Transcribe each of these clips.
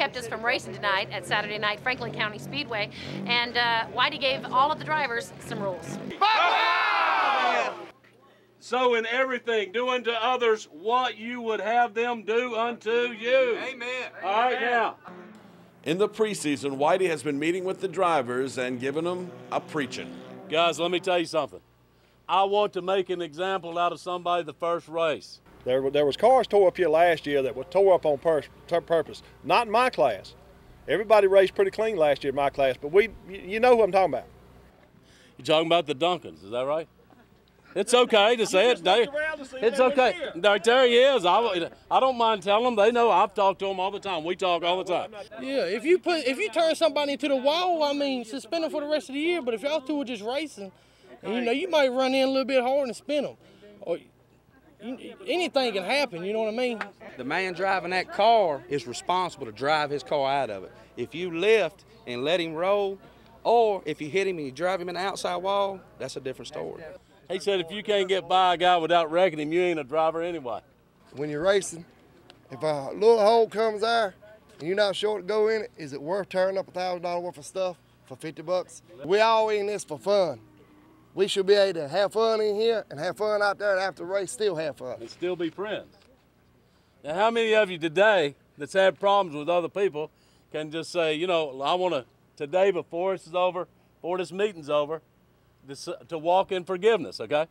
kept us from racing tonight at Saturday night Franklin County Speedway, and Whitey gave all of the drivers some rules. So in everything, do unto others what you would have them do unto you. Amen. All right, now. In the preseason, Whitey has been meeting with the drivers and giving them a preaching. Guys, let me tell you something. I want to make an example out of somebody the first race. There was cars tore up here last year that were tore up on purpose. Not in my class. Everybody raced pretty clean last year in my class, but you know who I'm talking about. You're talking about the Duncans, is that right? It's okay to say it. It's okay. There he is. I don't mind telling them. They know I've talked to them all the time. We talk all the time. Yeah, if you turn somebody into the wall, I mean, suspend them for the rest of the year. But if y'all two are just racing, and you might run in a little bit hard and spin them. Or anything can happen, you know what I mean? The man driving that car is responsible to drive his car out of it. If you lift and let him roll, or if you hit him and you drive him in the outside wall, that's a different story. He said if you can't get by a guy without wrecking him, you ain't a driver anyway. When you're racing, if a little hole comes there and you're not sure to go in it, is it worth tearing up $1,000 worth of stuff for 50 bucks? We all in this for fun. We should be able to have fun in here and have fun out there, and after the race still have fun. And still be friends. Now, how many of you today that's had problems with other people can just say, you know, I want to, today before this is over, before this meeting's over, to walk in forgiveness, okay?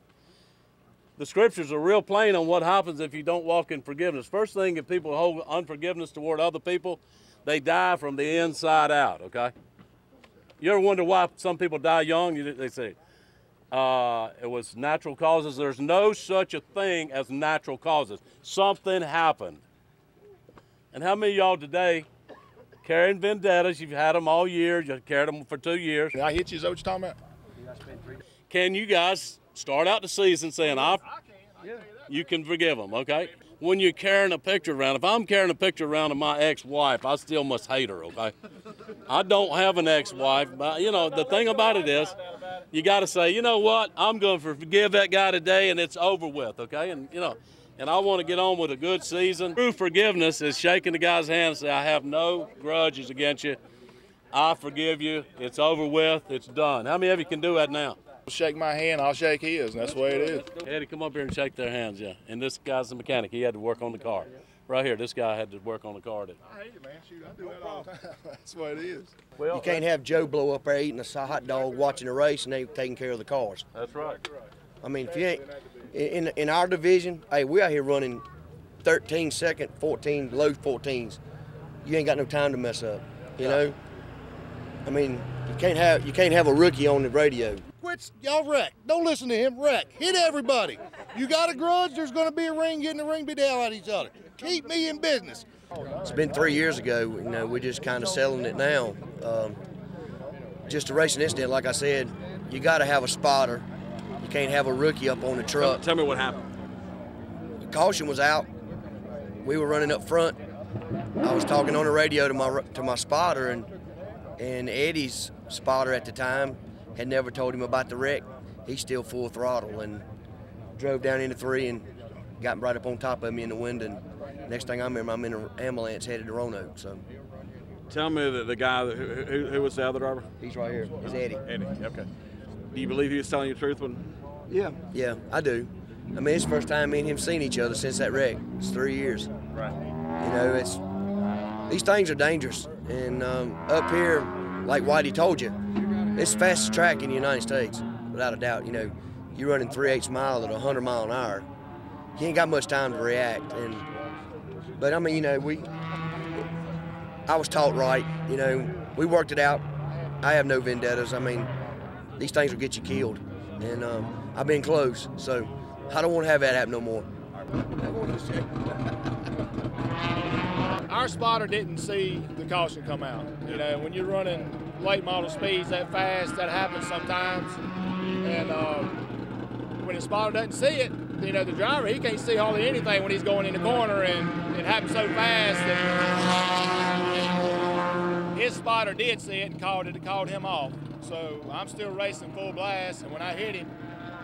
The scriptures are real plain on what happens if you don't walk in forgiveness. First thing, if people hold unforgiveness toward other people, they die from the inside out, okay? You ever wonder why some people die young? They say, it was natural causes. There's no such a thing as natural causes. Something happened. And how many of y'all today carrying vendettas? You've had them all year. You carried them for 2 years. I hit you, is that what you're talking about? Can you guys start out the season saying, you can forgive them, okay? When you're carrying a picture around, if I'm carrying a picture around of my ex-wife, I still must hate her, okay? I don't have an ex-wife, but, you know, the thing about it is, you got to say, you know what, I'm going to forgive that guy today, and it's over with, okay? And, you know, and I want to get on with a good season. True forgiveness is shaking the guy's hand and say, I have no grudges against you. I forgive you. It's over with. It's done. How many of you can do that now? Shake my hand, I'll shake his, and that's the way it is. Eddie, come up here and shake their hands, yeah. And this guy's the mechanic. He had to work on the car. Right here, this guy had to work on the car. I hate it, man. Shoot, I do that all the time. That's the way it is. Well, you can't have Joe blow up there eating a hot dog, watching a race, and they taking care of the cars. That's right. I mean, if you ain't in our division, hey, we out here running 13 second, 14 low 14s. You ain't got no time to mess up. You know. I mean, you can't have a rookie on the radio. Quit, y'all wreck. Don't listen to him, wreck. Hit everybody. You got a grudge, there's going to be a ring, get in the ring, be down at each other. Keep me in business. It's been 3 years ago, you know, we're just kind of selling it now. Just a racing incident, like I said, you got to have a spotter. You can't have a rookie up on the truck. Tell me what happened. The caution was out. We were running up front. I was talking on the radio to my spotter, and Eddie's spotter at the time had never told him about the wreck. He's still full throttle and drove down into 3 and got right up on top of me in the wind. And next thing I remember, I'm in an ambulance headed to Roanoke. So, tell me the guy who was the other driver. He's right here. It's Eddie. Eddie. Okay. Do you believe he was telling you the truth when? Yeah, I do. I mean, it's the first time me and him seen each other since that wreck. It's 3 years. Right. You know, these things are dangerous. And up here, like Whitey told you, it's the fastest track in the United States, without a doubt. You know, you're running 3/8 mile at 100 mile an hour. You ain't got much time to react. But I mean, you know, I was taught right. You know, we worked it out. I have no vendettas. I mean, these things will get you killed, and I've been close. So I don't want to have that happen no more. Our spotter didn't see the caution come out. You know, when you're running late model speeds that fast, that happens sometimes. And when the spotter doesn't see it, you know, the driver, he can't see hardly anything when he's going in the corner, and it happens so fast that his spotter did see it and called him off. So I'm still racing full blast, and when I hit him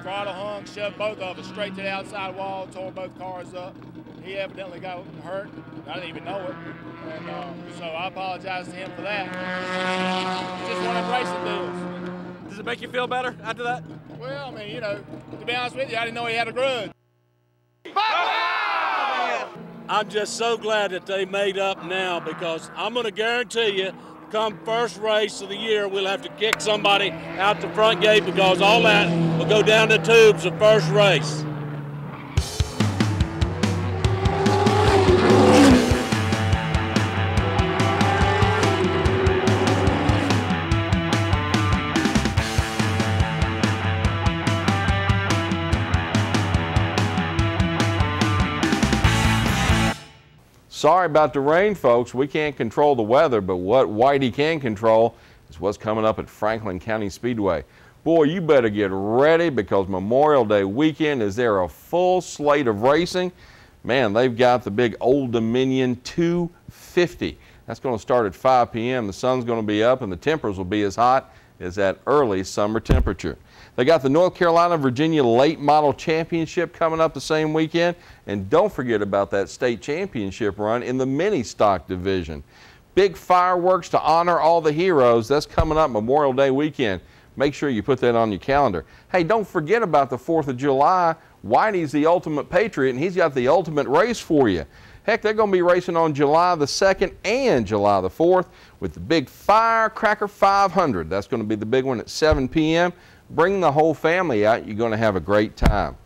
throttle hung, shoved both of us straight to the outside wall, tore both cars up. He evidently got hurt. I didn't even know it. And so I apologize to him for that. It's just one of them racing deals. Does it make you feel better after that? Well, I mean, you know, to be honest with you, I didn't know he had a grudge. I'm just so glad that they made up now, because I'm going to guarantee you, come first race of the year, we'll have to kick somebody out the front gate, because all that will go down the tubes the first race. Sorry about the rain, folks. We can't control the weather, but what Whitey can control is what's coming up at Franklin County Speedway. Boy, you better get ready, because Memorial Day weekend is there a full slate of racing. Man, they've got the big Old Dominion 250. That's going to start at 5 p.m. The sun's going to be up and the temperatures will be as hot as that early summer temperature. They got the North Carolina-Virginia Late Model Championship coming up the same weekend. And don't forget about that state championship run in the mini stock division. Big fireworks to honor all the heroes. That's coming up Memorial Day weekend. Make sure you put that on your calendar. Hey, don't forget about the 4th of July. Whitey's the ultimate patriot, and he's got the ultimate race for you. Heck, they're going to be racing on July the 2nd and July the 4th with the big Firecracker 500. That's going to be the big one at 7 p.m. Bring the whole family out. You're going to have a great time.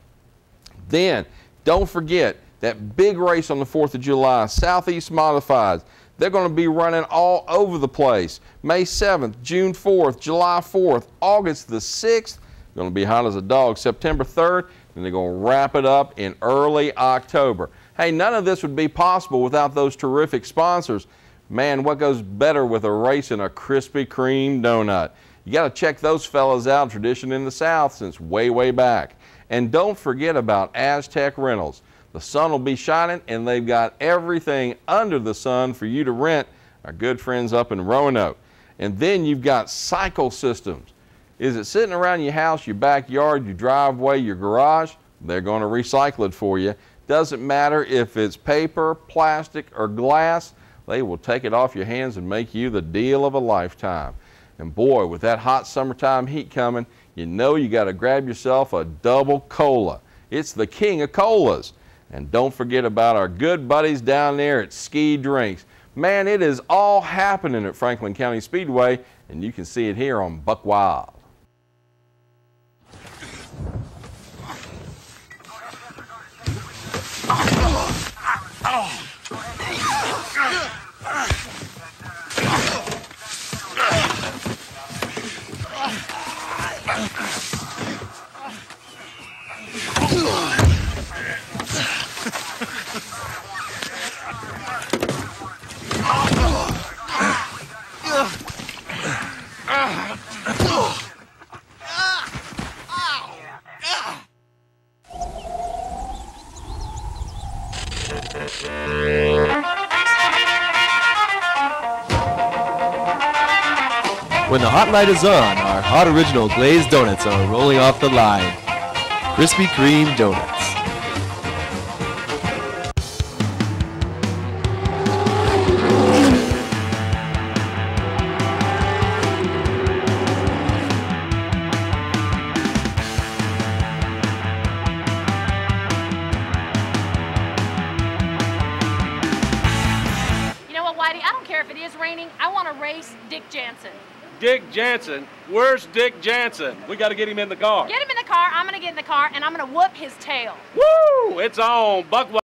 Then, don't forget that big race on the 4th of July, Southeast Modifieds. They're going to be running all over the place. May 7th, June 4th, July 4th, August the 6th. Going to be hot as a dog. September 3rd, and they're going to wrap it up in early October. Hey, none of this would be possible without those terrific sponsors. Man, what goes better with a race than a Krispy Kreme donut? You got to check those fellas out. Tradition in the South since way, way back. And don't forget about Aztec Rentals. The sun will be shining, and they've got everything under the sun for you to rent. Our good friends up in Roanoke. And then you've got Cycle Systems. Is it sitting around your house, your backyard, your driveway, your garage? They're going to recycle it for you. Doesn't matter if it's paper, plastic, or glass. They will take it off your hands and make you the deal of a lifetime. And boy, with that hot summertime heat coming, you know you got to grab yourself a double cola. It's the king of colas. And don't forget about our good buddies down there at Ski Drinks. Man, it is all happening at Franklin County Speedway, and you can see it here on Buck Wild. When the hot light is on, our hot original glazed donuts are rolling off the line. Krispy Kreme donuts. You know what, Whitey? I don't care if it is raining. I want to race Dick Jansen. Dick Jansen? Where's Dick Jansen? We got to get him in the car. Get him in the car. I'm going to get in the car, and I'm going to whoop his tail. Woo! It's on. Buck